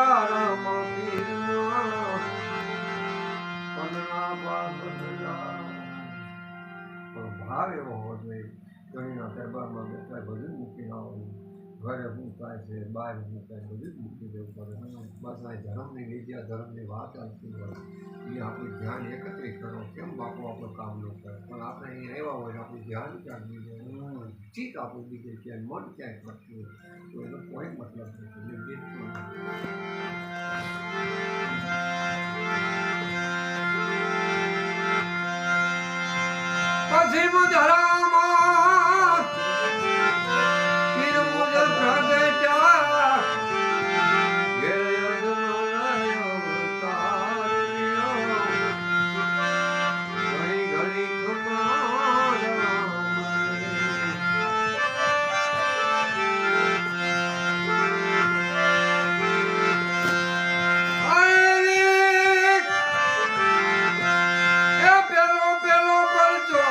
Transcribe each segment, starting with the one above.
રામ પીરના પન્ના બાબલા ભાવ એવો હોવો જોઈએ. ઘણીના દરબારમાં બેઠા બધું મૂકી આવવાનું, ઘરે શું થાય છે, બહાર શું થાય બધું જ મૂકી દેવું પડે. બસ આ ધર્મની વિદ્યા, ધર્મની વાત આવતી હોય એ આપણું ધ્યાન એકત્રિત કરો. કેમ બાપુ આપણું કામ ન કરે? પણ આપણે અહીંયા આવ્યા હોય આપણું ધ્યાન ક્યાંક બીજે, ચિત્ત આપણું બીજે ક્યાંય, મન ક્યાંય કરતું હોય તો એનો કોઈ મતલબ નથી. બિલકુલ પછી ધરામાં પીર મુજ પ્રગટ્યા ઘણી ઘણી પેલો પરચો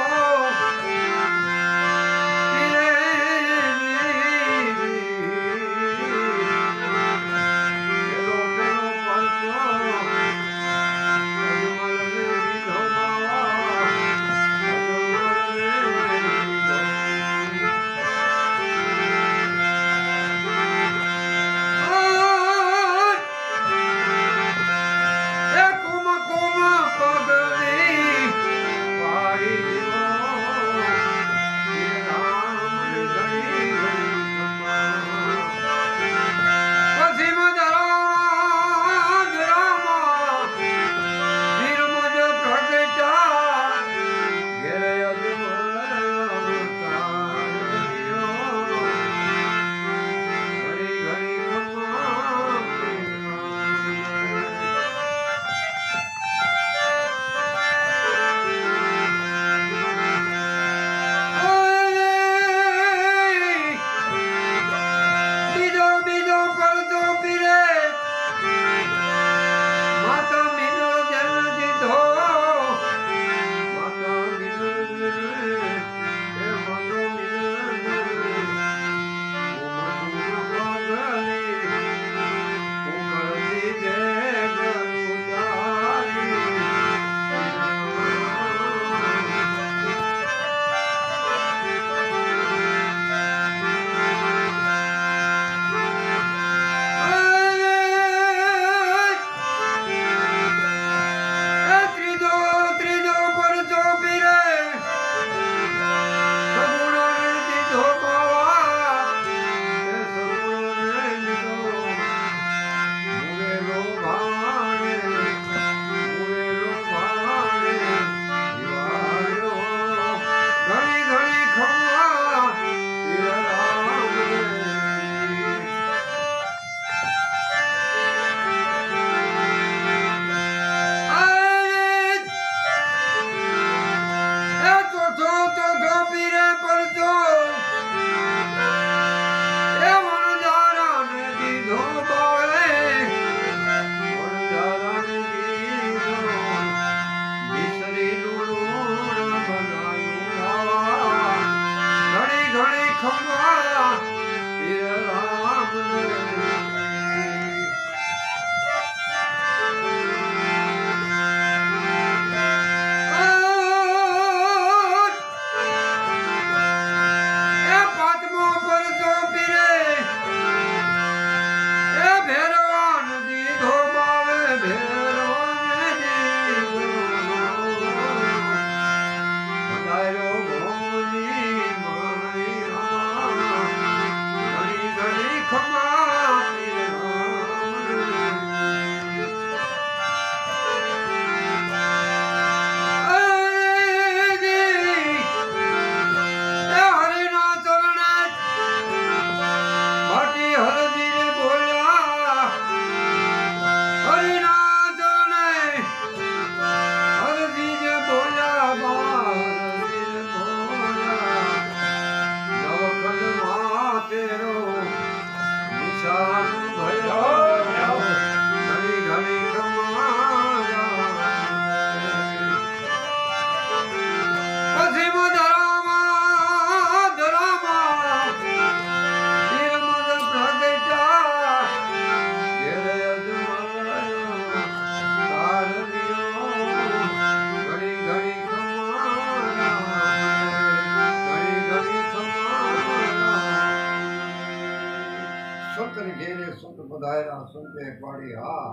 ને પાડી હા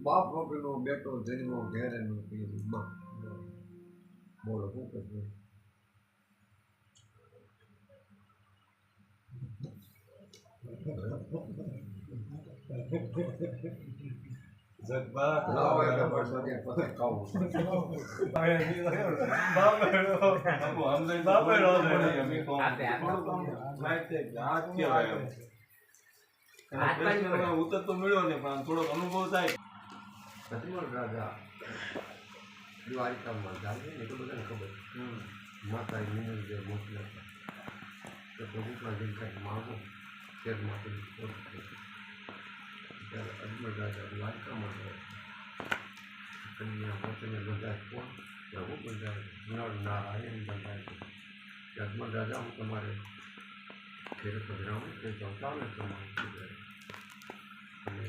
બાપ વગરનો બેટો જન્મો ઘેરે નો પીરી માં બોલો શું કરશે લાવો એટલે બસ પછી ખાવું ઉત્તર તો મળ્યો ને પણ થોડોક અનુભવ થાય સતીમલ રાજા દ્વારિકામાં જાય ને તો બધાને ખબર માતા નિર્ણય મોકલ્યા હતા તો પ્રભુમાં જઈને કંઈક માગો શેરમાંથી ત્યારે અજમલ રાજા દ્વારિકામાં ગયા કન્યા પોતાને બધા કોણ પ્રભુ બધા નર નારાયણ બંધાય છે અજમલ રાજા હું તમારે ઘેર પધરાવું તે ચાલે તમારે અને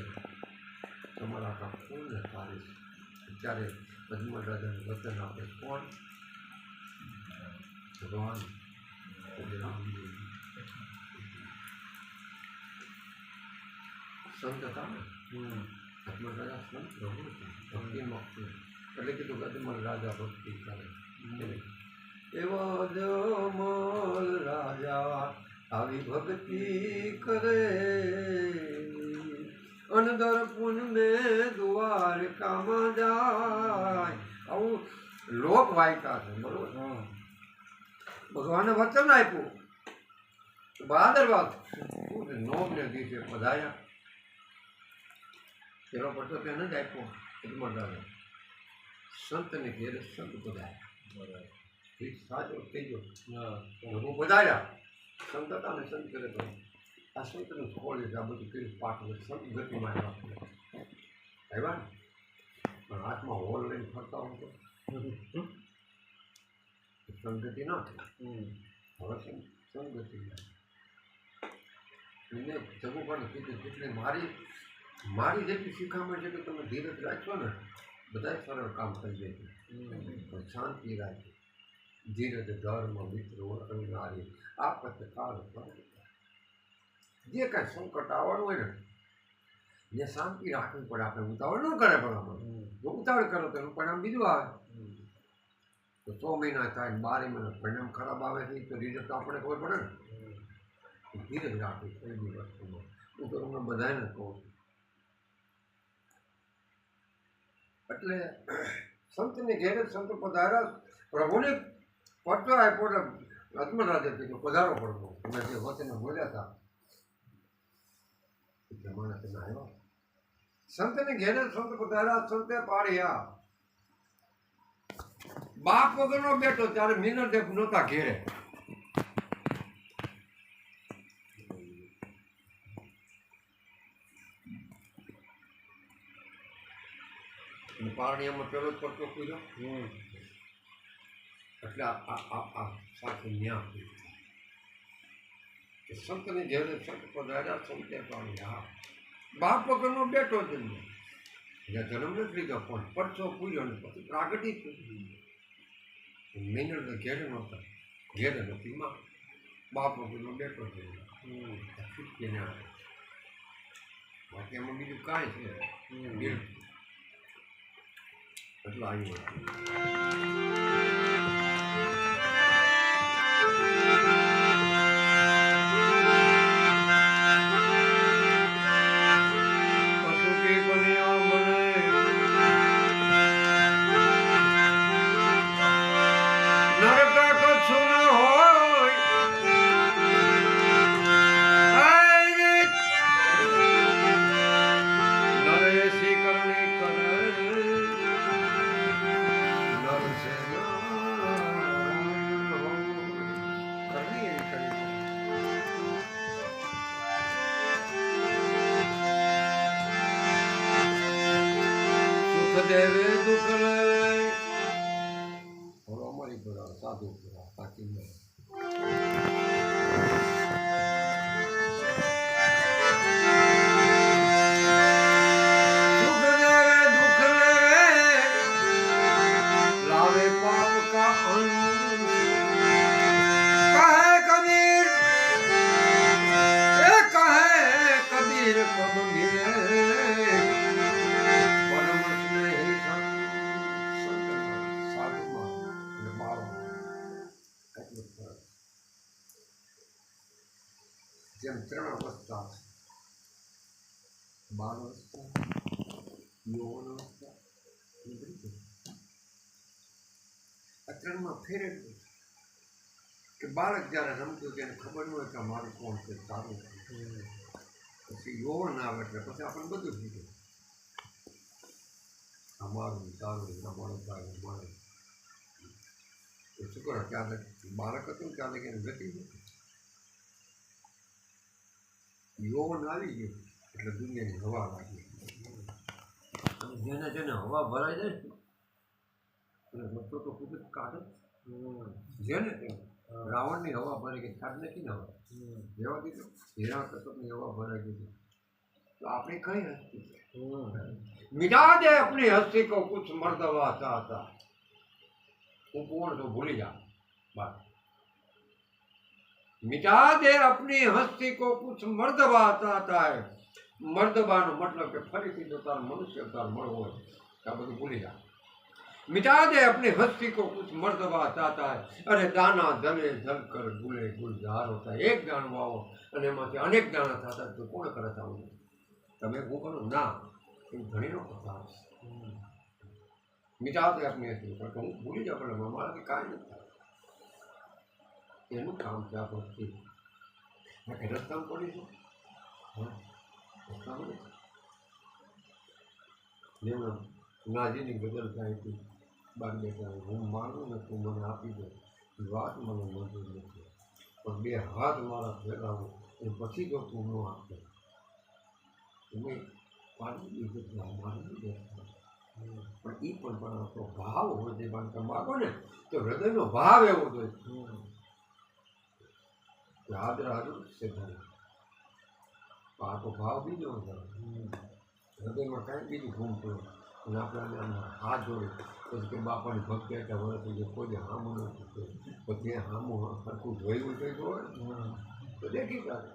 તમારા આખા પૂર્ણ તારીશ ત્યારે અજમલ રાજાને વચન આપે કોણ ભગવાન રામજી સંત હતા ને અજમલ રાજા સંત પ્રભુ ભક્તિ મુક્તિ એટલે કીધું અજમલ રાજા ભક્તિ કરે એવો અજમલ રાજા આવી ભક્તિ કરે અંદર પુનમે દ્વારકામાં જાય આવું લોક વાયકા છે બરોબર ભગવાને વચન આપ્યું બહાદરબાદ નોમને દિવસે પધાર્યા પેલો પડતો તેને જ આપ્યો અજમલ રાજા સંતને ઘેર સંત પધાર્યા સાચો થઈ ગયો હું પધાર્યા સંત હતા ને સંત કરે તો આ સંતનું ખોળે આ બધું કર્યું પાઠ સંત ગતિમાં આવ્યા ને પણ હાથમાં હોલ લઈને ફરતા હું તો સંગતિ ના થઈ હવે સંગતિ એને જગું પણ કીધું જેટલી મારી જેટલી શીખામણ છે કે તમે ધીરજ રાખશો ને બધા સરળ કામ કરી દેજો પણ શાંતિ રાખજો ધીરજ ધર્મ મિત્રો અંગારી આપત કાળ જે કાંઈ સંકટ આવવાનું હોય ને એ શાંતિ રાખવી પડે આપણે ઉતાવળ ન કરે પણ જો ઉતાવળ કરો તો એનું પરિણામ બીજું આવે તો 6 મહિના થાય 12 મહિના પરિણામ ખરાબ આવે છે તો રિઝલ્ટ આપણે ખબર પડે ને ધીરજ રાખવી કોઈ બી વસ્તુમાં હું તો તમને બધાને કહું છું એટલે સંતની ઘેરે સંત પધાર્યા પ્રભુને પડતો આપ્યો એટલે અજમલ રાજા કીધું પધારો પડતો તમે જે વચને બોલ્યા હતા એ પ્રમાણે તમે આવ્યા સંતને ઘેરે સંત પધાર્યા સંતે પાડ્યા બાપ વગરનો બેઠો ત્યારે મીનરદેવ નહોતા ઘેરે પારણીયામાં પેલો જ પડતો કીધો એટલે આ સાથે ન્યા કે સંતને ઘેરે સંત પધાર્યા સંતે પાડ્યા બાપ વગરનો બેઠો જન્મ જ્યાં જન્મ નથી લીધો પણ પડછો પૂર્યો ને પછી પ્રાગટી મેનર ઘેરે નહોતા ઘેરે નથી માં બાપ વગરનો બેઠો જન્મ છૂટકીને આવે બાકી એમાં બીજું કાંઈ છે એટલું આવ્યું દેવે દુઃખ લે થોડો અમારી પર સાધુ તાકી દુઃખ દેવે દુઃખ લે લાવે પાપ કા અંત કહે કબીર કબ મિલે ત્રણ અવસ્થા, બાલ અવસ્થા, યૌવન અવસ્થા, અને વૃદ્ધ અવસ્થા. આ ત્રણમાં ફેર એટલું કે બાળક જ્યારે રમતું ત્યારે ખબર ન હોય કે મારું કોણ છે, તારું છે. પછી યૌવન આવે એટલે પછી આપણને બધું થઈ જાય. અમારું તારું અમારું તારું અમારું. એ શું કરો ત્યાં બાળક હતું ત્યાં લગી એને ગતિ નથી. યૌવન આવી ગયું એટલે દુનિયાની હવા લાગી. અને જેને જેને હવા ભરાઈ જાય ને એટલે રસ્તો તો ખૂબ જ કાઢે. જેને તેને રાવણની હવા ભરાઈ ગઈ, કાઢ નથી ને હવા જેવા દીધું હીરા કસબની હવા ભરાઈ ગઈ. તો આપણે કઈ હસ્તી मिटा दे अपनी हस्ती को कुछ मर्दवा चाहता. હું કોણ છું ભૂલી જા બસ. मिटा दे अपनी हस्ती को कुछ मर्दवा चाहता है. મર્દબાનો મતલબ કે ફરીથી જો તાર મનુષ્ય અવતાર મળવો હોય તો આ બધું ભૂલી જા. मिटा दे अपनी हस्ती को कुछ मर्दबा चाहता है. अरे दाना जले जल कर गुले गुलजार होता है. એક દાણો વાવો અને એમાંથી અનેક દાણા થતા તો કોણ કરે આવું? તમે હું કરું ના એ ઘણી નો કરતા. मिटा दे अपनी हस्ती पर હું ભૂલી જાઉં પણ મારાથી કાંઈ નથી થાય. એનું કામ છે આ ભક્તિ. રસ્તામાં પડીશું રસ્તામાં જેમ નાજીની ગઝલ થાય હતી બાર બેઠા હું માનું ને તું મને આપી દે વાત મને મંજૂર નથી પણ બે હાથ મારા ફેરાવો એ પછી જો તું ન આપે તમે પાડી દીધું મારી દીધું. પણ એ પણ આપણો ભાવ હોય છે. બાંધકામ માગો ને તો હૃદયનો ભાવ એવો જોઈએ. યાદ રાખજો છે આ તો ભાવ બીજો હૃદયમાં કાંઈ બીજું ઘૂમતું અને આપણે હાથ જોડે પછી કે બાપાની ભક્તિ એટલા વર્ષ જે કોઈ હામું નથી પછી હામું સરખું જોયું તો જોવે તો દેખી કાઢે.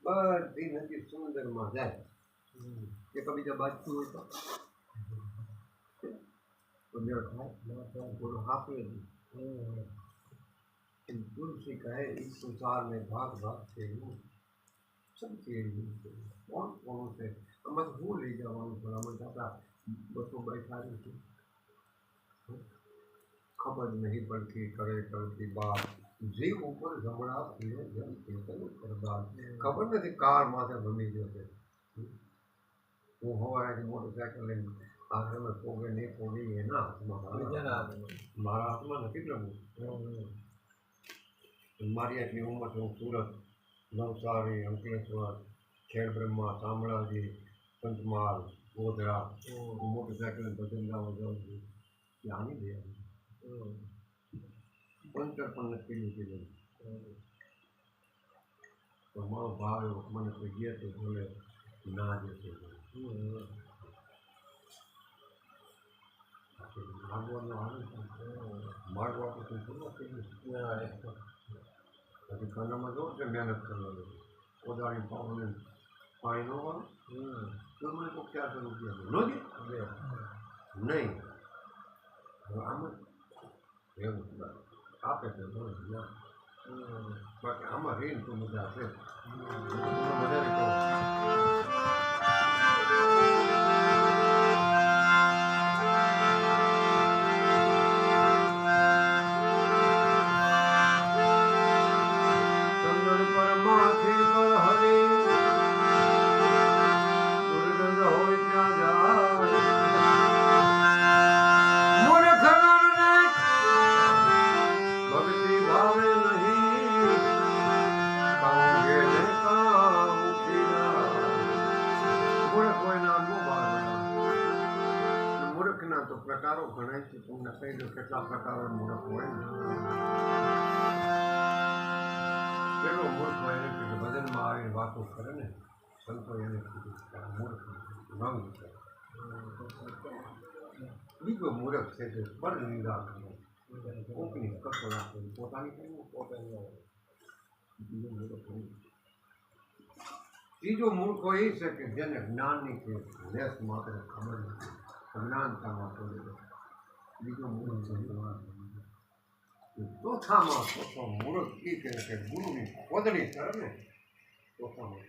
બધી નદી સમુદ્રમાં જાય એકબીજા બાજતું હોય તો થાય થોડું હાંફે તુલસી કહે इस संसार में भाग भाग से सबके કોણ કોણ છે આમાં હું લઈ જવાનું છે આમાં આપણા બસો બેઠા છે ખબર નહીં પડતી કરે કરતી બાત જીવ ઉપર જમણા પીને જમ ચિંતન કરતા ખબર નથી કાર માથે ગમી જશે. હું હવાથી મોટરસાઇકલ લઈને આશ્રમે પોગે નહીં પોગી એના હાથમાં મારા હાથમાં નથી રમવું. મારી આટલી ઉંમર હું સુરત નવસારી અંકલેશ્વર ખેડબ્રહ્મા શામળાજી પંચમહાલ ગોધરા મોટરસાઇકલ ભજન ગાવા જાઉં છું ત્યાંની દે પંચર પણ નથી લીધી તો મારો ભાવ એવો મને કોઈ ગયા તો ભલે ના જશે માગવાનો આવે છે માગવા પછી પૂરું થઈ ગયું પછી ખાનામાં જો કે મહેનત કરવાની કોદાળી પાવાની પાણી ન વાળું તો મને તો 400 રૂપિયા ન દે નહીં આમ જ એવું આપે છે બાકી આમાં રહીને તો મજા છે વધારે કહું પ્રકારો ગણાય છે તમને કહી દો કેટલા પ્રકારો મૂર્ખ હોય ને કેટલો મૂર્ખ હોય એને કીધું ભજનમાં આવીને વાતો કરે ને સંતો એને કીધું કે આ મૂર્ખ રંગ છે બીજો મૂર્ખ છે તે પર નિંદા કરે કોકની કસો રાખે પોતાની કઈ પોતાની બીજો મૂર્ખ હોય ત્રીજો મૂર્ખો એ છે કે જેને જ્ઞાનની કે લેસ માત્ર ખબર નથી જ્ઞાનતામાં તો બીજો મૂર્ખ છે ચોથામાં ચોથો મૂર્ખ એ કહે કે ગુરુની ખોદણી કરે ને ચોથામાં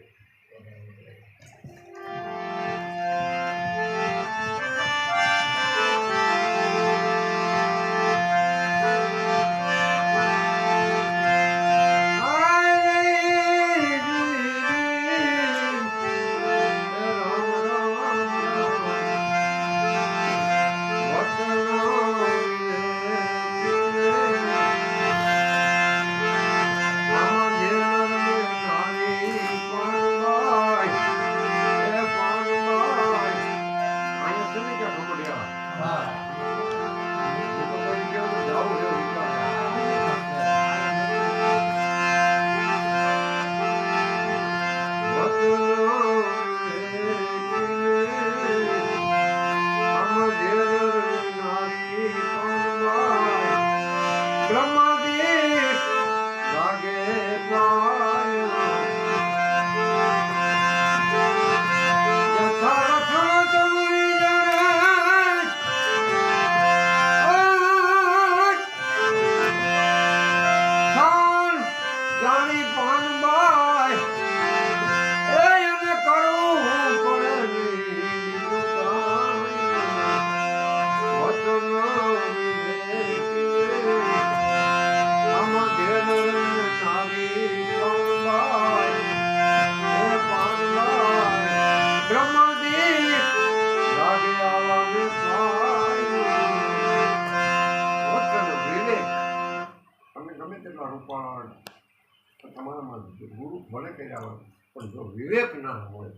તમારામાં ગુરુ ભલે કર્યા હોય પણ જો વિવેક ના હોય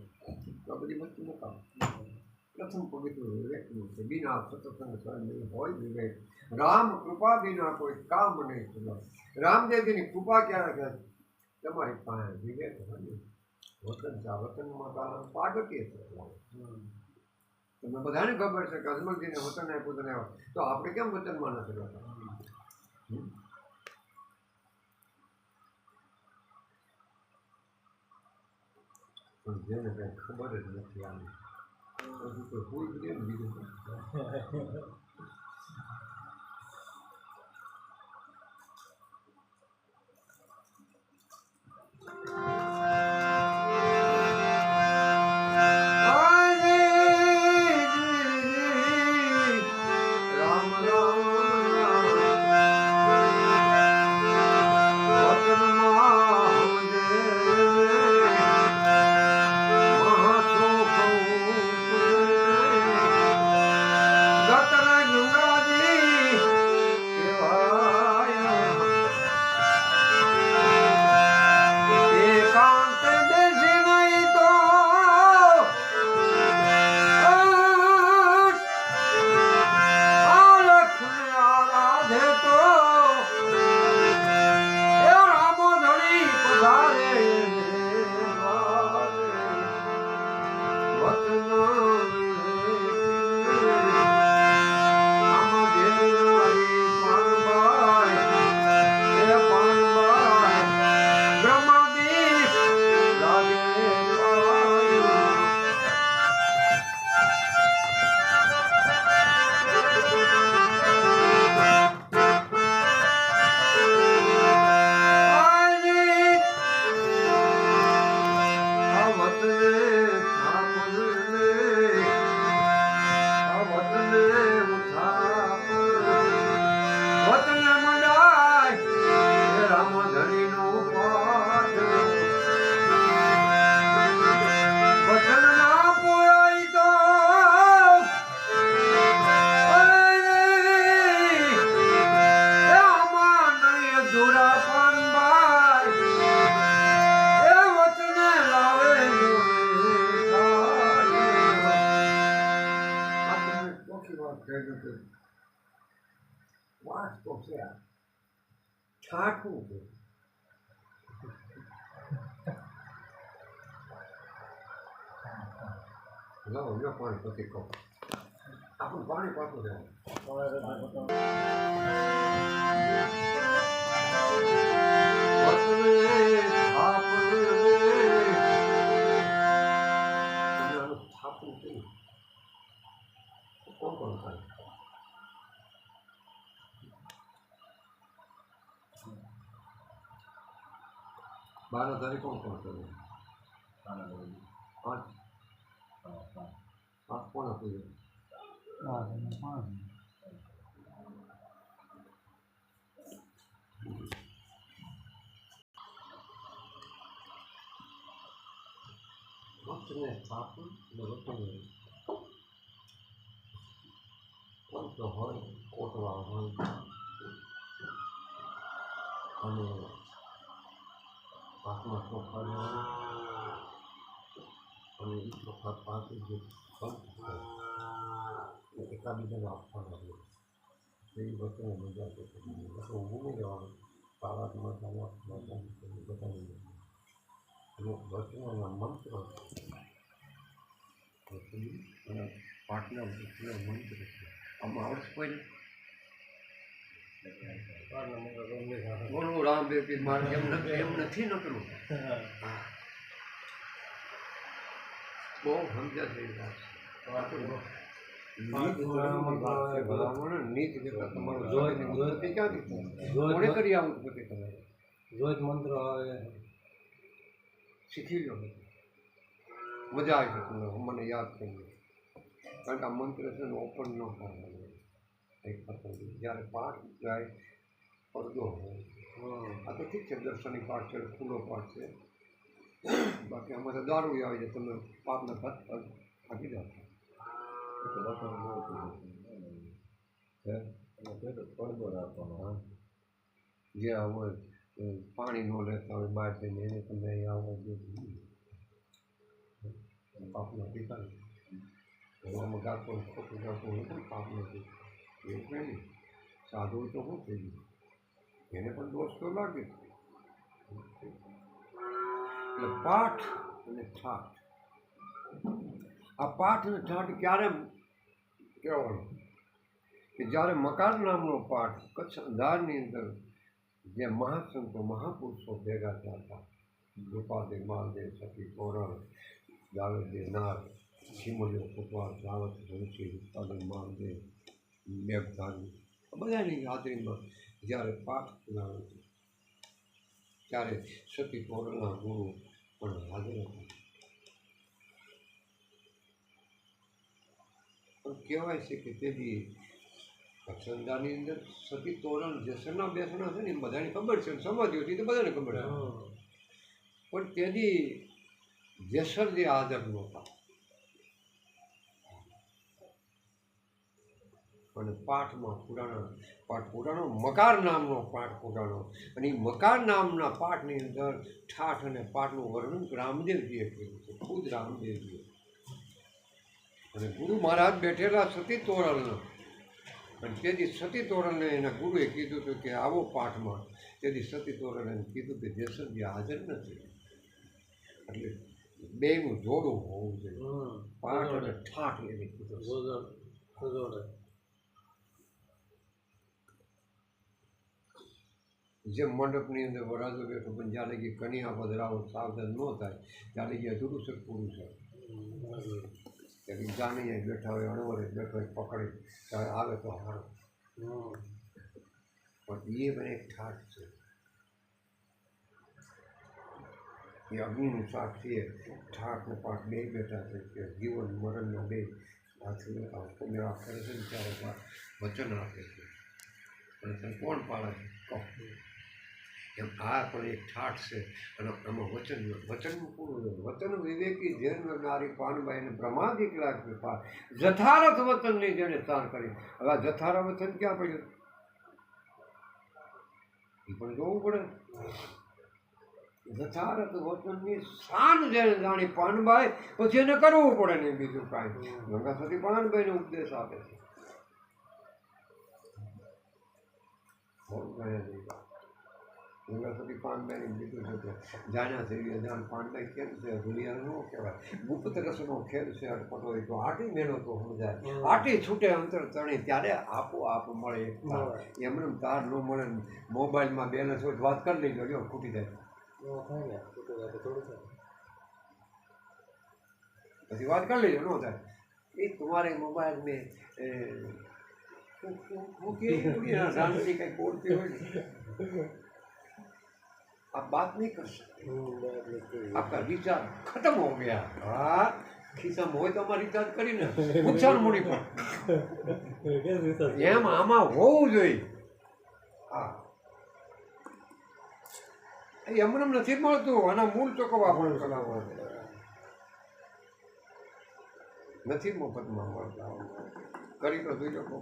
તો આ બધી વસ્તુ ન કામ પ્રથમ પવિત્ર વિવેકનું છે બિના સત્સંગ સ્વયં હોય વિવેક રામ કૃપા બિના કોઈ કામ નહીં ચલો રામદેવજીની કૃપા ક્યારે છે તમારી પાસે વિવેક હોય વતન છે વતનમાં તો પાગટીએ છે તમને બધાને ખબર છે કે અજમલજીને વતન આપ્યું તને તો આપણે કેમ વતનમાં નથી રહેતા પણ જેને કંઈ ખબર જ નથી આવી પછી તો કોઈ જ કેમ બીજું Gatana છે આ ઠાઠ શું છે લાવો લો પાણી પછી કહો આપણું પાણી પાછું રહેવું કોણ કોણ થાય બારના તારીખ કોણ કોણ કરે પાંચ પાંચ કોણ આપી દે ભક્તને સ્થાપન અને વતન પંચ હોય કોટવા હોય અને હાથમાં ચોખા હોય અને એ ચોખા પાસે જે પંચ હોય એ એકાબીજાને આપવાના હોય એ વતને મજા છે ઊભું જવાનું તારાતમાં બતાવી અને વચનોના મંત્ર અને પાટના મંત્ર છે આમાં આવડે કોઈ બોલવું રામદેવ મારે એમ નથી નકરું બહુ સમજ્યા થઈ ભલામણ નીચ કરતા તમારું જોઈ ક્યાંથી કરી આવું પોતે તમે રોજ મંત્ર આવે શીખી લો મજા આવી છે તમને મને યાદ થઈ કારણ કે આ મંત્ર છે ને ઓપન ન કરવાનું એક પસંદ જ્યારે પાઠ જાય પડદો હોય આ તો ઠીક છે દર્શની પાઠ છે ખુલ્લો પાઠ છે બાકી આમાં તો દારૂ આવી જાય તમે પાપના પદ થાકી જાઓ પડદો રાખવાનો જે આવો પાણી ન લેતા હોય બહાર જઈને એને તમે અહીંયા આવો પાપના પિતા આમાં ગાતો ખોટું ગાતો હોય પણ પાપ નથી એવું કંઈ નહીં સાધુ તો શું થઈ ગયું એને પણ દોષ તો લાગે એટલે પાઠ અને ઠાઠ આ પાઠ અને ઠાઠ ક્યારે કહેવાનો કે જ્યારે મકાર નામનો પાઠ કચ્છ અંધારની અંદર જે મહાસંતો મહાપુરુષો ભેગા થયા હતા રૂપાદેવ માલદેવ સતી તોરણ જાવેદેવ નાગ શિમલિયો કુટવાર જાવત ઋષિ રૂપાદેવ માલદેવ મેઘધારી બધાની હાજરીમાં જ્યારે પાઠ પુરાણો છે ત્યારે સતી તોરણના ગુરુ પણ હાજર હતા પણ કહેવાય છે કે તેથી કચ્છની અંદર સતી તોરણ જેસરના બેસણા છે ને એ બધાને ખબર છે સમાધિ હતી તો બધાને ખબર છે પણ તેથી જેસર જે હાજર નહોતા અને પાઠમાં પુરાણો મકાર નામનો પાઠ પુરાણો અને એ મકાર નામના પાઠની અંદર ઠાઠ અને પાઠનું વર્ણન રામદેવજીએ કર્યું છે ખુદ રામદેવજીએ અને ગુરુ મહારાજ બેઠેલા સતી તોરણના અને તેથી સતી તોરણને એના ગુરુએ કીધું હતું કે આવો પાઠમાં તેથી સતી તોરણે કીધું કે જેસરજી હાજર નથી એટલે બેનું જોડું હોવું જોઈએ પાઠ અને ઠાઠ એને કીધું જે મંડપની અંદર વરાજો બેઠો પણ જ્યારે કે કન્યા પધરાવો સાવધાન ન થાય ત્યારે કે અધૂરું છે પૂરું છે ત્યારે જાણી બેઠા હોય અણવરે બેઠો હોય પકડી ત્યારે આવે તો હાર પણ એ પણ એક ઠાઠ છે એ અગ્નિનું સાક્ષી ઠાઠ ને પાઠ બે બેઠા છે કે જીવન મરણના બે સાથે મેળા કરે છે ને ત્યારે વચન આપે છે અને કોણ પાળે છે કહો એમ આ પણ એક ઠાઠ છે અને આમાં વચનનું પૂરું વચન વિવેકી જૈન નારી પાનબાઈને બ્રહ્માદિક લાગે જથારથ વચનની જેને સાર કરી હવે આ જથારા વચન ક્યાં પડ્યું એ પણ જોવું પડે જથારથ વચનની શાન જેને જાણી પાનબાઈ પછી એને કરવું પડે ને બીજું કાંઈ ગંગા સતી પાનબાઈને ઉપદેશ આપે છે યુનિવર્સિટી પાંડવાની બીજું છે કે જાણ્યા છે એ જાણ પાંડય ખેલ છે દુનિયાનો ન કહેવાય ગુપ્ત રસનો ખેલ છે અટપટો હોય તો આટી મેળો તો સમજાય આટી છૂટે અંતર તણી ત્યારે આપોઆપ મળે એક તાર એમને તાર ન મળે મોબાઈલમાં બેલેન્સ હોય વાત કરી લઈ લો ખૂટી જાય પછી વાત કરી લેજો ન થાય એ તમારે મોબાઈલ મેં जानती कहीं बोलती हो आप बात नहीं कर सकते आपका रिचार्ज खत्म हो गया हाँ खिस्सा में हो तो हमारा रिचार्ज करी ना नुकसान मुड़ी पर एम आमा होવું જોઈએ હા એમને નથી મળતું આના મૂળ ચૂકવવા પણ કરાવવા નથી મફતમાં મળતા કરી તો જોઈ શકો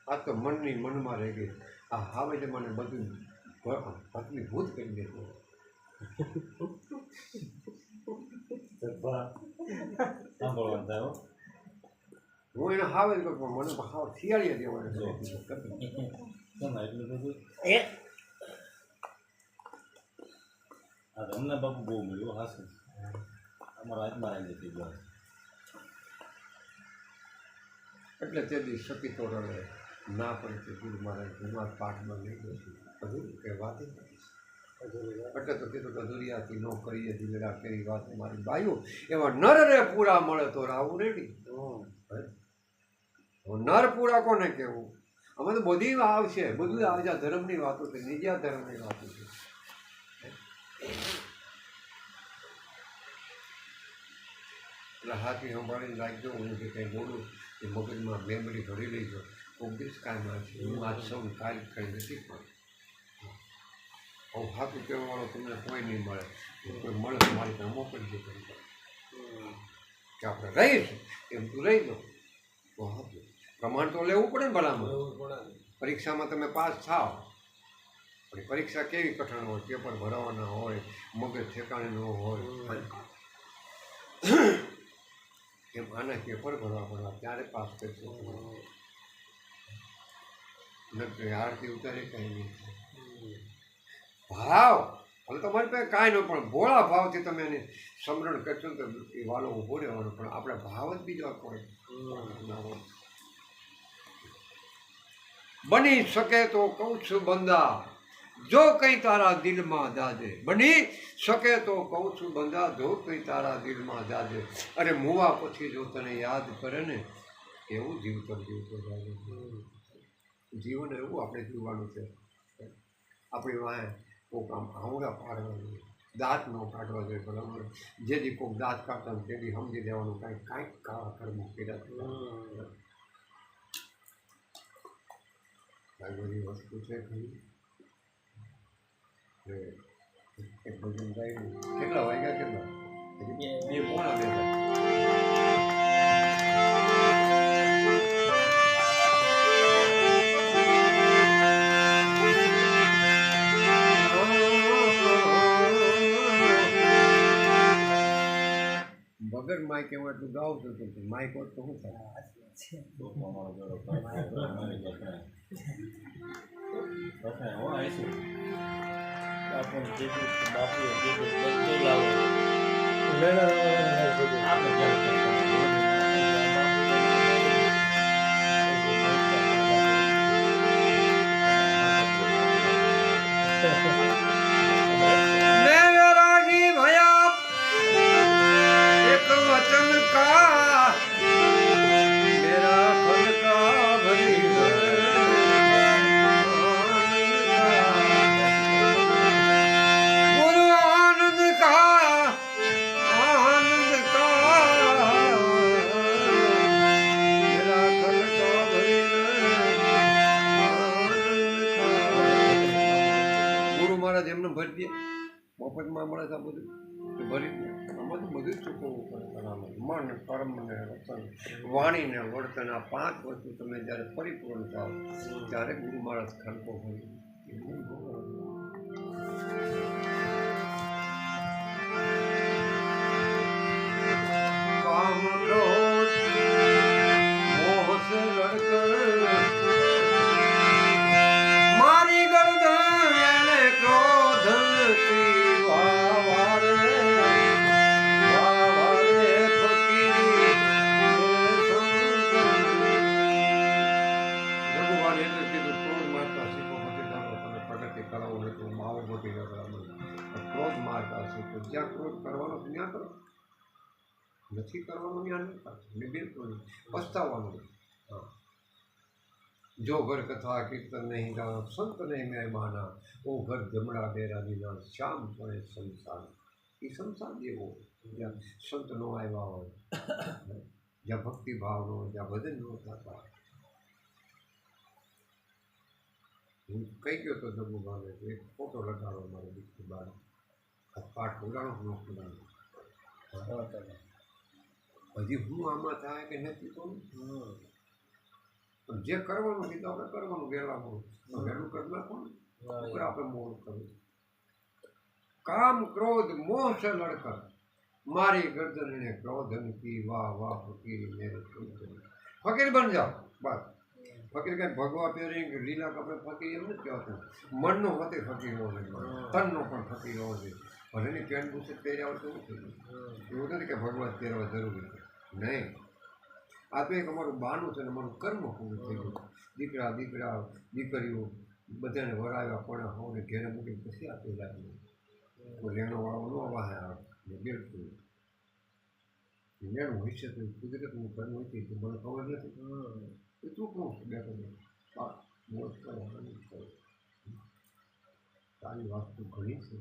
આ તો મનની મનમાં રહી ગઈ આ હવે જ મને બધું તકલીફભૂત કરી દેતો હું એને હાવે જ કહું મને હાવ શિયાળીએ દેવાને અમને બાપુ બહુ મળ્યું હાસું અમારા હાથમાં આવી જતી બસ એટલે તે દી શકીતો રડે ના પણ તે ગુરુ મહારાજ ગુમાર પાઠમાં લઈ જશું બધું કે વાત એટલે તો કીધું કે દુરિયાથી નો કરીએ દિલડા કેરી વાત મારી બાયું એવા નર રે પૂરા મળે તો રાવું રેડી નર પૂરા કોને કહેવું અમે તો બધી આવશે બધું આવજા ધર્મની વાતો છે નિજા ધર્મની વાતો છે એટલે હાથી સંભાળીને લાગજો હું જે કંઈ બોલું એ મગજમાં મેમરી ભરી લઈજો કોઈક દિવસ કાંઈમાં છે હું આજ સૌ કાલ કંઈ નથી પણ હું હાથું કહેવાવાળો તમને કોઈ નહીં મળે કોઈ મળે તો મારી પાસે મોકલજો કરી કે આપણે રહીશું એમ તું રહી દો તો હાથું પ્રમાણ તો લેવું પડે ને ભલામાં પરીક્ષામાં તમે પાસ થાવ પણ પરીક્ષા કેવી કઠણ હોય પેપર ભરાવાના હોય મગજ ઠેકાણે ન હોય એમ આના પેપર ભરવા પડવા ત્યારે પાસ કરશો નથી આરતી ઉતારે કંઈ નહીં ભાવ હવે તમારી પાસે કાંઈ ન પણ ભોળા ભાવથી તમે એને સમરણ કરશો તો એ વાલો ઊભો રહેવાનો પણ આપણે ભાવ જ બીજો કોઈ બની શકે તો કહું છું બંદા જો કંઈ તારા દિલમાં જાજે બની શકે તો કહું છું બંદા જો કંઈ તારા દિલમાં જાજે અરે મુવા પછી જો તને યાદ કરે ને એવું જીવતો જાજે જીવન એવું આપણે જીવવાનું છે આપણી વાંહે કોઈક આમ આંગળા પાડવાનું દાંત ન કાઢવા જોઈએ બરાબર જેથી કોઈક દાંત કાઢતા હોય તેથી સમજી દેવાનું કાંઈક કાળા કર્મ કર્યા કાંઈ બધી વસ્તુ છે ખરી એક ભજન ગાયું કેટલા વાગ્યા કેટલા બે પોણા બે વગર માઇક એમાં એટલું ગાવ છું તો માઇક હોત તો શું થાય એમને ભરી દે મફતમાં મળે છે બધું ભરી દે આમાં તો બધું જ ચૂકવવું પડે મન કર્મ ને રતન વાણી ને વર્તન આ 5 વસ્તુ તમે જ્યારે પરિપૂર્ણ થાવ ત્યારે ગુરુ મહારાજ ખડકો ભરી કામ ક્રોધ મોહ સે લડકર નથી કરવાનું. ક્રોધ મારતા હશે તો જ્યાં ક્રોધ કરવાનો છે ત્યાં કરો, નથી કરવાનું ત્યાં નહીં કરશો ને બિલકુલ નહીં. પસ્તાવાનું નહીં. હા. જો ઘર કથા કીર્તન નહીં ગાના સંત નહીં મહેમાના, ઓ ઘર જમણા બેરા દીના શ્યામ પડે સંસાર. એ સંસાર જેવો જ્યાં સંત નો આવ્યા હોય, જ્યાં ભક્તિભાવનો, જ્યાં ભજન નો થતા હોય. હું કઈ ગયો તો જમ્મુ ભાવે એક ફોટો લગાડો મારો દીકરી બાર પાઠ ઉડાડો ન ઉડાડો. હજી હું આમાં થાય કે નથી તો જે કરવાનું છે તો આપણે કરવાનું. વહેલા મોડું વહેલું કરી નાખવાનું, આપણે મોડું કરવું. કામ ક્રોધ મોહ સે લડકર મારી ગરદન ને ક્રોધન કી વાહ વાહ ફકીર મેરે ફકીર બન જાઓ. બસ ફકીર કંઈ ભગવા પહેરી લીલા કપડે ફકીર એમ નથી કહેવાતું. મનનો મતે ફકીર હોવો જોઈએ, તનનો પણ ફકીર હોવો જોઈએ. ભલેની પેન્ટ બુશર્ટ પહેર્યા હોય તો નથી એવું નથી કે ભગવાન પહેરવા જરૂરી છે, નહીં. આ તો એક અમારું બાનું છે ને અમારું કર્મ પૂરું થઈ ગયું. દીકરા દીકરીઓ બધાને વરાવ્યા પણ હોને ઘેરે મૂકી પછી આપી લાગ્યું. લેણોવાળો ન વાહે આવે બિલકુલ. લેણું હોય છે તો કુદરતનું કર્મ હોય છે તો મને ખબર નથી. એ તું કહું છું બેઠો મોજ કરો તારી વાસ્તુ ઘણી છે.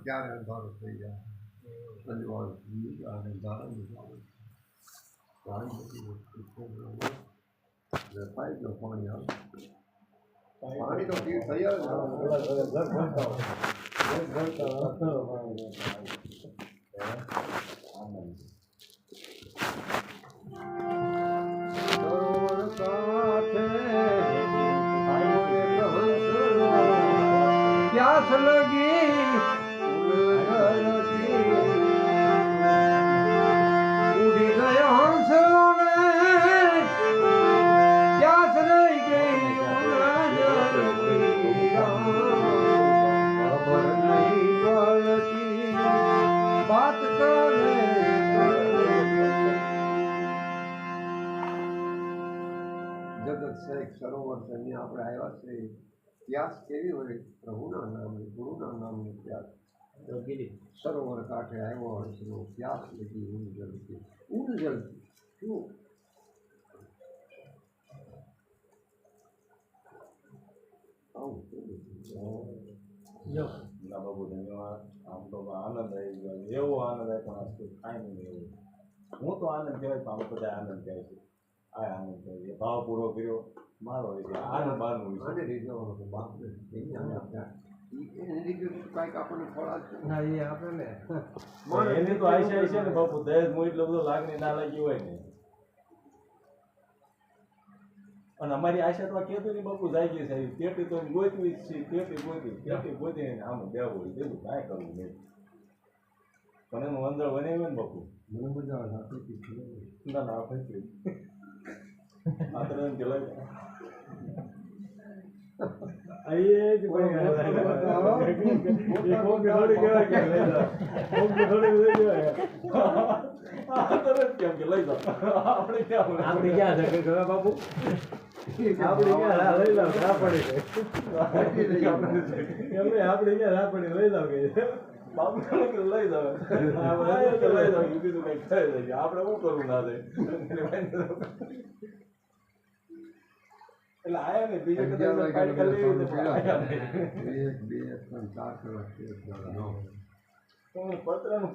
ક્યારે અંધારું થઈ જાય અને ઘણી બધી વસ્તુ વેપાઈ ગયો પાણી આવે. પાણી તો પી થઈ આવે પ્યાસ લગી ઉડી ગયા હંસલો ને પ્યાસ રહી ગઈ ખબર નહીં પડતી બાત કરે. જગત સહેક સરોવર છે અહીંયા આપણે આવ્યા છે. પ્યાસ કેવી હોય? પ્રભુના નામની ગુરુના નામની પ્યાસ. સરોવર કાંઠે આવ્યો હંસલો પ્યાસ લગી ઊંડ જલતી. ઊંડ જલતી શું? ના બાબુ આમ તો આનંદ આવી ગયો, એવો આનંદ આવ્યો પણ કાંઈ નહીં એવું. હું તો આનંદ કહેવાય પણ અમે બધા આનંદ કહેવાય છે. આમ તો ભાવ પૂરો કર્યો મારો વિશે આનું બારનું વિશે આને રીઝવવાનો તો બાપ ને એને આપતા એને રીતે કાંઈક આપણને ફળ આપશે ના એ આપણે ને એની તો આશા છે ને બાપુ દહેજ હું એટલો બધો લાગણી ના લાગી હોય ને અને અમારી આશા તો આ કહેતો નહીં બાપુ જાગી છે પેટી તો ગોતવી જ છે પેટી ગોતી આમ દેવું હોય દેવું કાંઈ કરવું નહીં પણ એનું અંદર બનાવ્યું ને બાપુ મને મજા આવે આપી ના ના આપણે આ તો એમ કે લાગે આઈએ જ આપણે ક્યાં છે કે ખબર બાપુ આપણે ક્યાં લઈ જાવ ના પડી એમને આપણે ક્યાં ના પડી લઈ જાવ કે બાપુ લઈ જાવ લઈ જાવ કીધું કઈ થાય છે આપણે શું કરવું ના થાય એટલે આયા ને બીજે કદાચ પાડી કરી લેવી તો આયા નહીં 1 2 3 4 કલાક પતરાનું